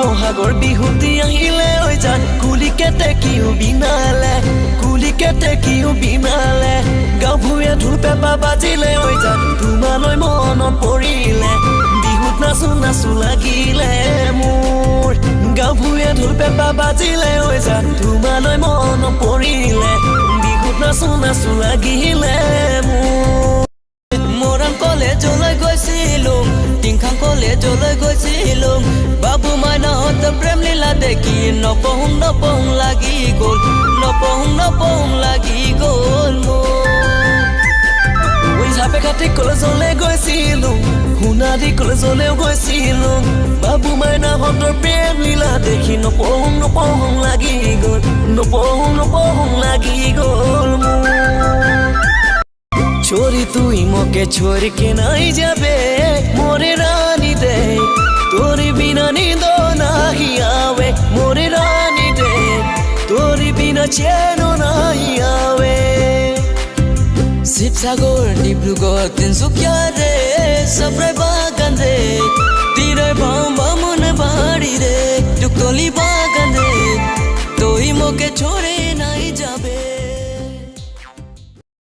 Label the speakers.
Speaker 1: বহাগৰ বিহুতি আহিলে ঐ জান কুলিকেতে কিও বিনালে কুলিকেতে কিও বিনালে গাঁও ভূঞে ঢোল পেঁপা বাজিলে ঐ জান তোমালৈ মনত পৰিলে বিহুত নাচো নাচো লাগিলে মোৰ গাঁও ভূঞে ঢোল পেঁপা বাজিলে ঐ জান তোমালৈ মনত পৰিলে বিহুত নাচো নাচো লাগিলে মোৰ মোৰাম কলেজলৈ গৈছিলো টিংখাং কলেজলৈ গৈছিলো বাবু মাইনাহঁত প্ৰেম লীলা দেখি নপহুং লাগি গ'ল নপহুং লাগি গ'ল মোৰ ঝাপে কাটি কলেজলৈ গৈছিলো সোণাৰী কলেজলৈও গৈছিলো বাবু মাইনাহঁতৰ প্ৰেম লীলা দেখি নপহুং লাগি গ'ল নপহুং লাগি গ'ল মোৰ छोरी तू मोके छोड़ के नहीं जाबे मोरे रानी दे तोरी बिना नींद नहीं आवे मोरे रानी दे तोरी बिना चैन नहीं आवे शिवसागर डिब्रुगढ़ तिनसुकिया रे सबरे बागान रे तीरे बामुन बाड़ी रे टुकली बागान रे तोई मोके छोड़